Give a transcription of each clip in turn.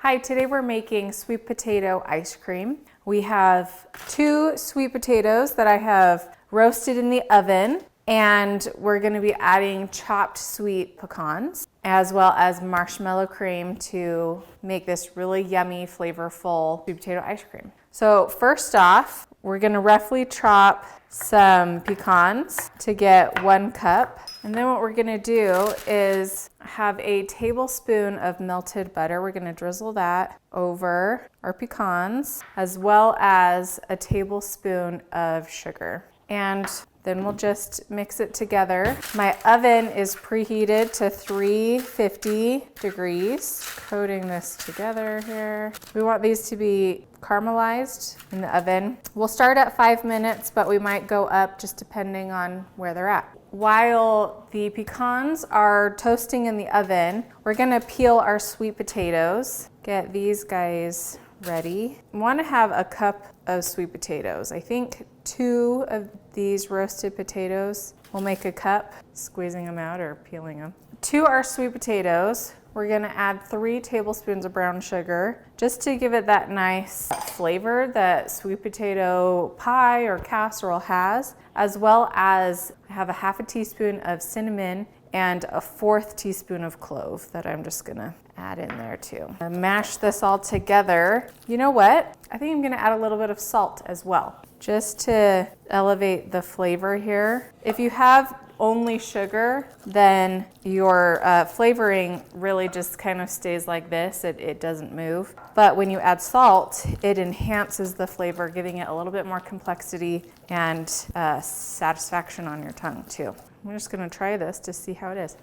Hi, today we're making sweet potato ice cream. We have 2 sweet potatoes that I have roasted in the oven, and we're gonna be adding chopped sweet pecans, as well as marshmallow cream to make this really yummy, flavorful sweet potato ice cream. So first off, we're gonna roughly chop some pecans to get 1 cup. And then what we're gonna do is have a tablespoon of melted butter. We're gonna drizzle that over our pecans, as well as a tablespoon of sugar. And then we'll just mix it together. My oven is preheated to 350 degrees. Coating this together here. We want these to be caramelized in the oven. We'll start at 5 minutes, but we might go up just depending on where they're at. While the pecans are toasting in the oven, we're gonna peel our sweet potatoes. Get these guys ready. We wanna have a cup of sweet potatoes. I think 2 of these roasted potatoes will make a cup, squeezing them out or peeling them. To our sweet potatoes, we're gonna add 3 tablespoons of brown sugar just to give it that nice flavor that sweet potato pie or casserole has, as well as I have a half a teaspoon of cinnamon and a 1/4 teaspoon of clove that I'm just gonna add in there too. And mash this all together. You know what? I think I'm gonna add a little bit of salt as well, just to elevate the flavor here. If you have only sugar, then your flavoring really just kind of stays like this. It doesn't move. But when you add salt, it enhances the flavor, giving it a little bit more complexity and satisfaction on your tongue too. I'm just gonna try this to see how it is.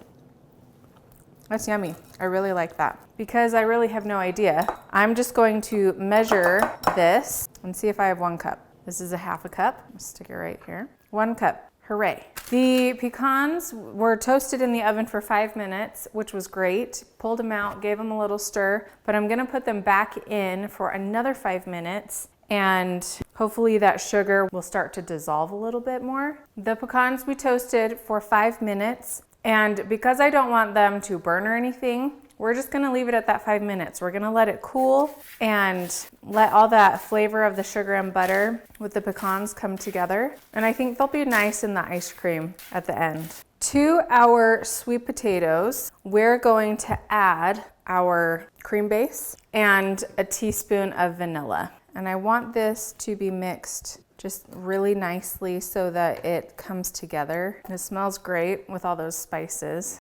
That's yummy. I really like that. Because I really have no idea, I'm just going to measure this and see if I have 1 cup. This is a half a cup. I'll stick it right here. 1 cup. Hooray. The pecans were toasted in the oven for 5 minutes, which was great. Pulled them out, gave them a little stir, but I'm gonna put them back in for another 5 minutes, and hopefully that sugar will start to dissolve a little bit more. The pecans we toasted for 5 minutes, and because I don't want them to burn or anything, we're just gonna leave it at that 5 minutes. We're gonna let it cool and let all that flavor of the sugar and butter with the pecans come together. And I think they'll be nice in the ice cream at the end. To our sweet potatoes, we're going to add our cream base and a teaspoon of vanilla. And I want this to be mixed just really nicely so that it comes together. And it smells great with all those spices.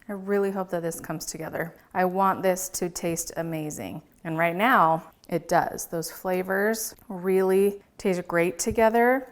I really hope that this comes together. I want this to taste amazing. And right now, it does. Those flavors really taste great together.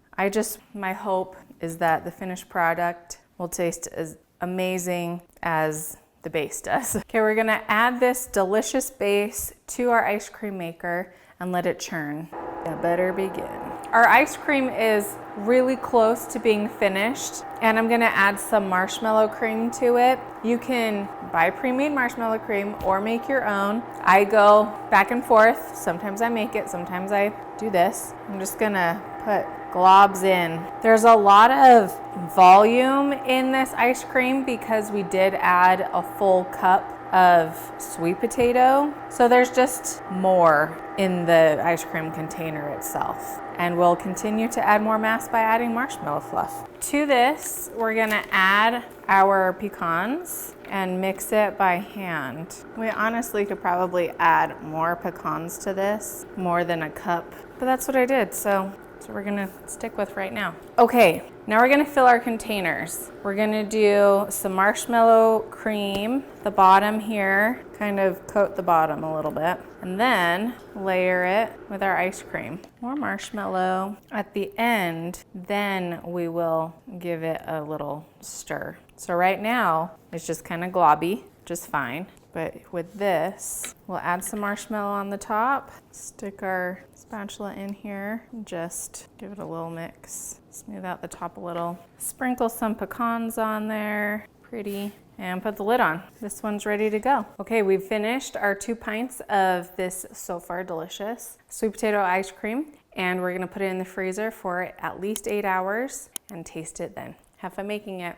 My hope is that the finished product will taste as amazing as the base does. Okay, we're gonna add this delicious base to our ice cream maker and let it churn. It better begin. Our ice cream is really close to being finished, and I'm gonna add some marshmallow cream to it. You can buy pre-made marshmallow cream or make your own. I go back and forth. Sometimes I make it, sometimes I do this. I'm just gonna put globs in. There's a lot of volume in this ice cream because we did add a full cup of sweet potato. So there's just more in the ice cream container itself. And we'll continue to add more mass by adding marshmallow fluff. To this, we're gonna add our pecans and mix it by hand. We honestly could probably add more pecans to this, more than a cup, but that's what I did, so that's what we're gonna stick with right now. Okay, now we're gonna fill our containers. We're gonna do some marshmallow cream, the bottom here, kind of coat the bottom a little bit, and then layer it with our ice cream. More marshmallow. At the end, then we will give it a little stir. So right now, it's just kind of globby, just fine. But with this, we'll add some marshmallow on the top, stick our spatula in here, and just give it a little mix. Smooth out the top a little. Sprinkle some pecans on there, pretty, and put the lid on. This one's ready to go. Okay, we've finished our 2 pints of this so far delicious sweet potato ice cream, and we're gonna put it in the freezer for at least 8 hours and taste it then. Have fun making it.